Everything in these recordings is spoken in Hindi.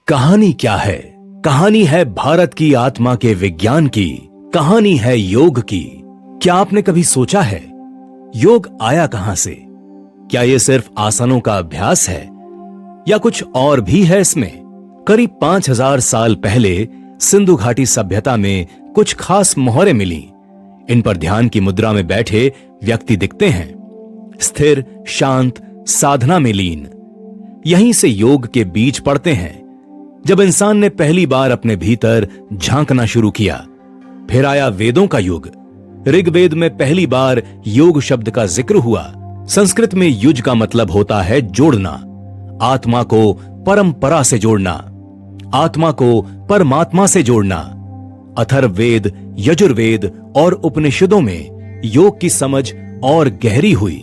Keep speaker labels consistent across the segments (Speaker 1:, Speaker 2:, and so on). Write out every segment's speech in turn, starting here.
Speaker 1: कहानी क्या है? कहानी है भारत की आत्मा के विज्ञान की, कहानी है योग की। क्या आपने कभी सोचा है योग आया कहां से? क्या यह सिर्फ आसनों का अभ्यास है या कुछ और भी है इसमें? करीब 5000 साल पहले सिंधु घाटी सभ्यता में कुछ खास मोहरें मिली। इन पर ध्यान की मुद्रा में बैठे व्यक्ति दिखते हैं, स्थिर, शांत, साधना में लीन। यहीं से योग के बीज पड़ते हैं। जब इंसान ने पहली बार अपने भीतर झांकना शुरू किया, फिर आया वेदों का युग। ऋग्वेद में पहली बार योग शब्द का जिक्र हुआ। संस्कृत में युज का मतलब होता है जोड़ना, आत्मा को परंपरा से जोड़ना, आत्मा को परमात्मा से जोड़ना। अथर्ववेद, यजुर्वेद और उपनिषदों में योग की समझ और गहरी हुई।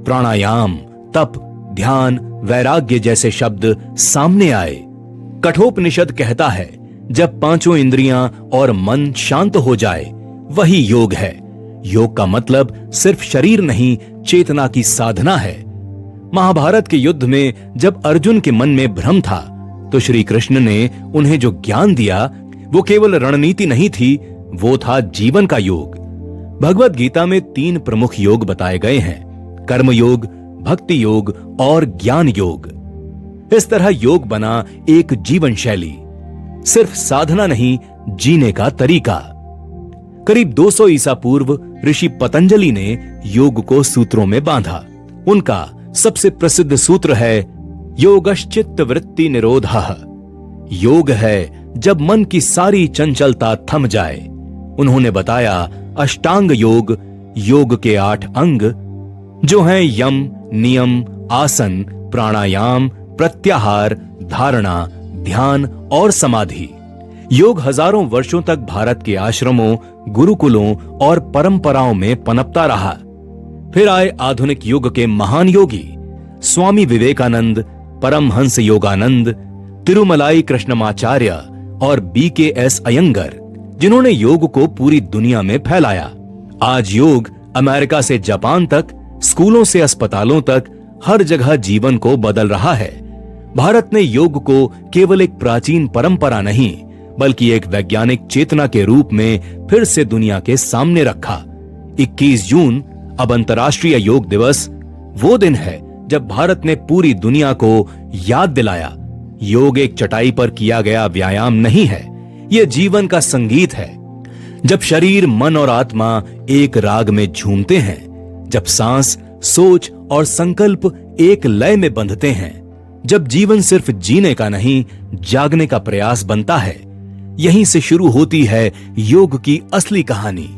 Speaker 1: प्राणायाम, तप, ध्यान, वैराग्य जैसे शब्द सामने आए। कठोपनिषद कहता है, जब पांचों इंद्रियां और मन शांत हो जाए वही योग है। योग का मतलब सिर्फ शरीर नहीं, चेतना की साधना है। महाभारत के युद्ध में जब अर्जुन के मन में भ्रम था, तो श्री कृष्ण ने उन्हें जो ज्ञान दिया वो केवल रणनीति नहीं थी, वो था जीवन का योग। भगवत गीता में 3 प्रमुख योग बताए गए हैं, कर्म योग, भक्ति योग और ज्ञान योग। इस तरह योग बना एक जीवन शैली, सिर्फ साधना नहीं, जीने का तरीका। करीब 200 ईसा पूर्व ऋषि पतंजलि ने योग को सूत्रों में बांधा। उनका सबसे प्रसिद्ध सूत्र है योगश्चित्त वृत्ति निरोधः। योग है जब मन की सारी चंचलता थम जाए। उन्होंने बताया अष्टांग योग, योग के 8 अंग जो हैं यम, नियम, आसन, प्राणायाम, प्रत्याहार, धारणा, ध्यान और समाधि। योग हजारों वर्षों तक भारत के आश्रमों, गुरुकुलों और परंपराओं में पनपता रहा। फिर आए आधुनिक युग के महान योगी स्वामी विवेकानंद, परमहंस योगानंद, तिरुमलाई कृष्णमाचार्य और BKS अयंगर, जिन्होंने योग को पूरी दुनिया में फैलाया। आज योग अमेरिका से जापान तक, स्कूलों से अस्पतालों तक, हर जगह जीवन को बदल रहा है। भारत ने योग को केवल एक प्राचीन परंपरा नहीं, बल्कि एक वैज्ञानिक चेतना के रूप में फिर से दुनिया के सामने रखा। 21 जून अब अंतर्राष्ट्रीय योग दिवस, वो दिन है जब भारत ने पूरी दुनिया को याद दिलाया, योग एक चटाई पर किया गया व्यायाम नहीं है, यह जीवन का संगीत है। जब शरीर, मन और आत्मा एक राग में झूमते हैं, जब सांस, सोच और संकल्प एक लय में बंधते हैं, जब जीवन सिर्फ जीने का नहीं, जागने का प्रयास बनता है, यहीं से शुरू होती है योग की असली कहानी।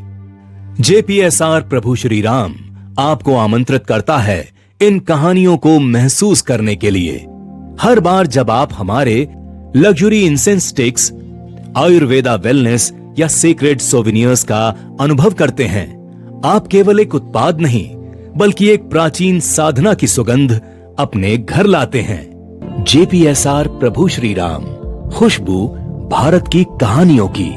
Speaker 1: JPSR प्रभु श्री राम आपको आमंत्रित करता है इन कहानियों को महसूस करने के लिए। हर बार जब आप हमारे luxury incense sticks, Ayurveda wellness या सीक्रेट सोविनियर्स का अनुभव करते हैं, आप केवल एक उत्पाद नहीं, बल्कि एक प्राचीन साधना की सुगंध अपने घर लाते हैं। JPSR प्रभु श्री राम, खुशबू भारत की कहानियों की।